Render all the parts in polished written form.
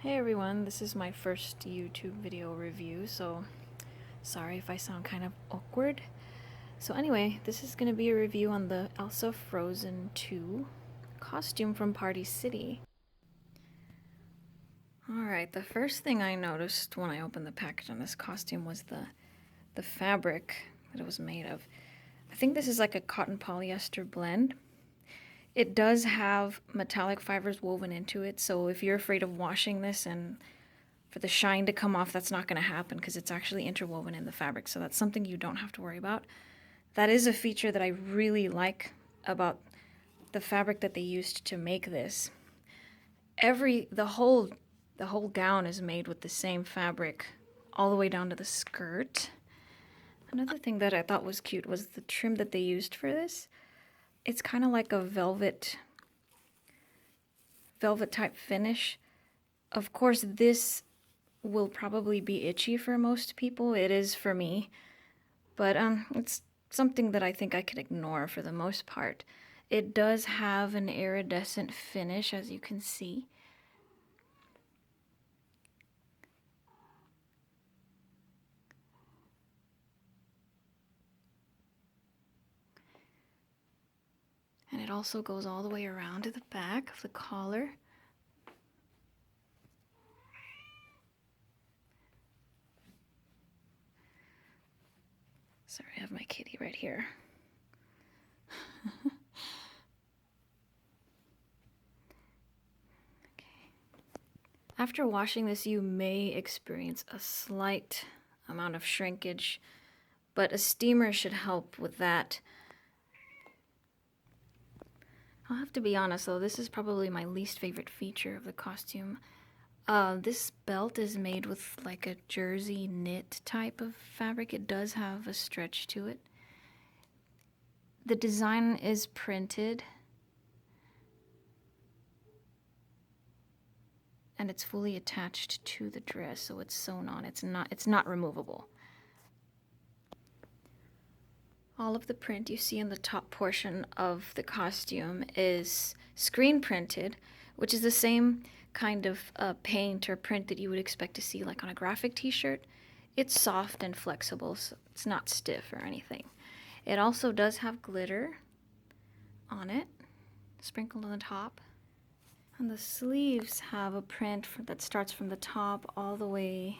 Hey everyone, this is my first YouTube video review, so sorry if I sound kind of awkward. So anyway, this is going to be a review on the Elsa Frozen 2 costume from Party City. Alright, the first thing I noticed when I opened the package on this costume was the fabric that it was made of. I think this is like a cotton polyester blend. It does have metallic fibers woven into it, so if you're afraid of washing this and for the shine to come off, that's not going to happen because it's actually interwoven in the fabric, so that's something you don't have to worry about. That is a feature that I really like about the fabric that they used to make this. The whole gown is made with the same fabric all the way down to the skirt. Another thing that I thought was cute was the trim that they used for this. It's kind of like a velvet type finish. Of course, this will probably be itchy for most people. It is for me, but it's something that I think I could ignore for the most part. It does have an iridescent finish, as you can see. And it also goes all the way around to the back of the collar. Sorry, I have my kitty right here. Okay. After washing this, you may experience a slight amount of shrinkage, but a steamer should help with that. I'll have to be honest though, this is probably my least favorite feature of the costume. This belt is made with like a jersey knit type of fabric. It does have a stretch to it. The design is printed and it's fully attached to the dress, so it's sewn on. It's not removable. All of the print you see in the top portion of the costume is screen printed, which is the same kind of paint or print that you would expect to see like on a graphic t-shirt. It's soft and flexible, so it's not stiff or anything. It also does have glitter on it, sprinkled on the top. And the sleeves have a print that starts from the top all the way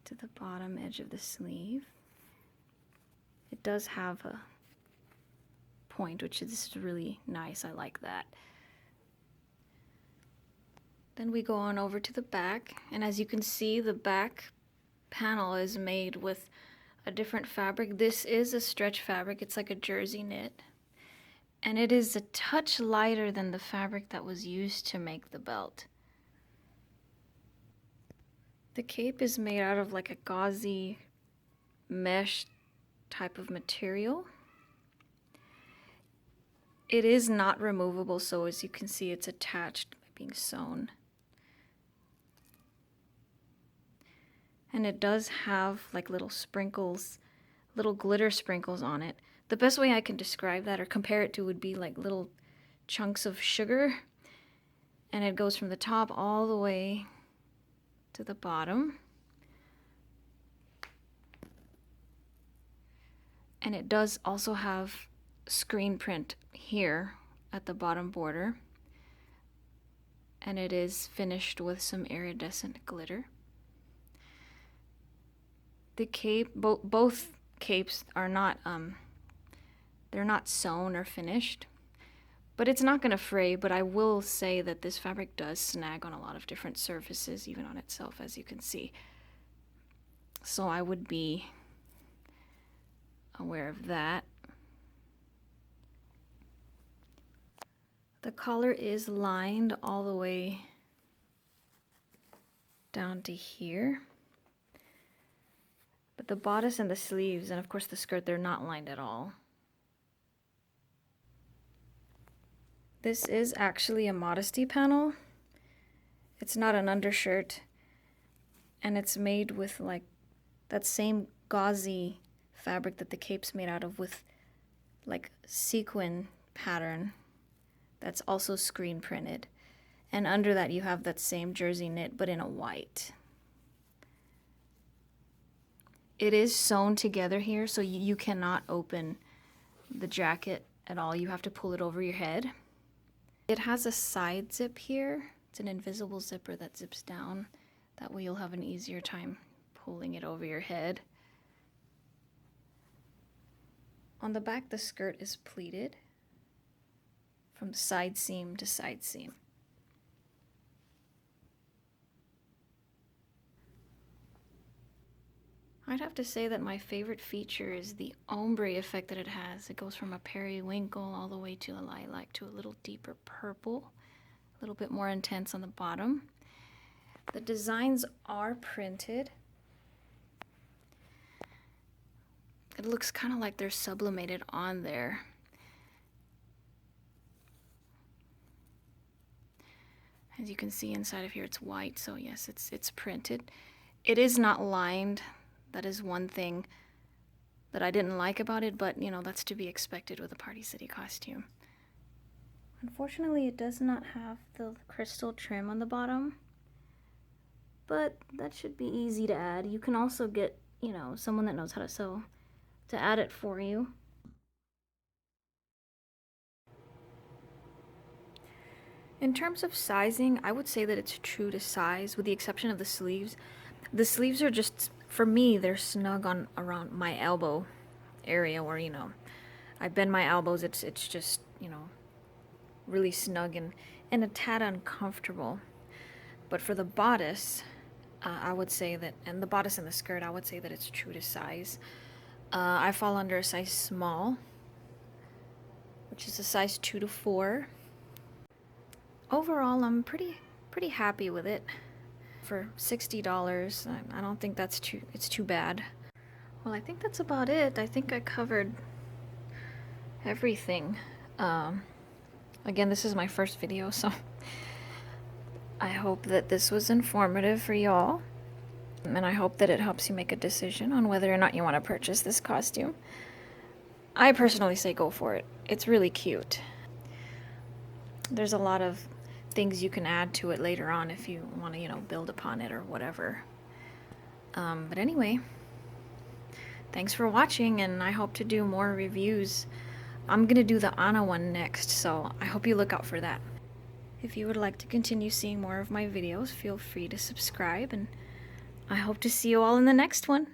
to the bottom edge of the sleeve. It does have a point, which is really nice. I like that. Then we go on over to the back, and as you can see, the back panel is made with a different fabric. This is a stretch fabric. It's like a jersey knit, and it is a touch lighter than the fabric that was used to make the belt. The cape is made out of like a gauzy mesh type of material. It is not removable, so as you can see, it's attached by being sewn. And it does have like little sprinkles, little glitter sprinkles on it. The best way I can describe that or compare it to would be like little chunks of sugar, and it goes from the top all the way to the bottom. And it does also have screen print here at the bottom border, and it is finished with some iridescent glitter. The cape, both capes are not they're not sewn or finished, but it's not going to fray. But I will say that this fabric does snag on a lot of different surfaces, even on itself, as you can see. So I would be aware of that. The collar is lined all the way down to here, but the bodice and the sleeves, and of course the skirt, they're not lined at all. This is actually a Modesty Panel. It's not an undershirt, and it's made with like that same gauzy fabric that the cape's made out of, with like sequin pattern that's also screen printed. And under that you have that same jersey knit, but in a white. It is sewn together here, so you cannot open the jacket at all. You have to pull it over your head. It has a side zip here. It's an invisible zipper that zips down. That way you'll have an easier time pulling it over your head. On the back, the skirt is pleated from side seam to side seam. I'd have to say that my favorite feature is the ombre effect that it has. It goes from a periwinkle all the way to a lilac to a little deeper purple, a little bit more intense on the bottom. The designs are printed. It looks kind of like they're sublimated on there. As you can see inside of here, it's white, so yes, it's printed. It is not lined. That is one thing that I didn't like about it, but you know, that's to be expected with a Party City costume. Unfortunately, it does not have the crystal trim on the bottom, but that should be easy to add. You can also get, you know, someone that knows how to sew to add it for you. In terms of sizing, I would say that it's true to size, with the exception of the sleeves. The sleeves are just, for me, they're snug on around my elbow area where, you know, I bend my elbows. It's just, you know, really snug and a tad uncomfortable. But for the bodice, I would say that, and the bodice and the skirt, I would say that it's true to size. I fall under a size small, which is a size 2 to 4. Overall, I'm pretty happy with it. For $60, I don't think it's too bad. Well, I think that's about it. I think I covered everything. Again, this is my first video, so I hope that this was informative for y'all. And I hope that it helps you make a decision on whether or not you want to purchase this costume. I personally say go for it. It's really cute. There's a lot of things you can add to it later on if you want to, you know, build upon it or whatever. But anyway, thanks for watching, and I hope to do more reviews. I'm gonna do the Anna one next, so I hope you look out for that. If you would like to continue seeing more of my videos, feel free to subscribe, and I hope to see you all in the next one.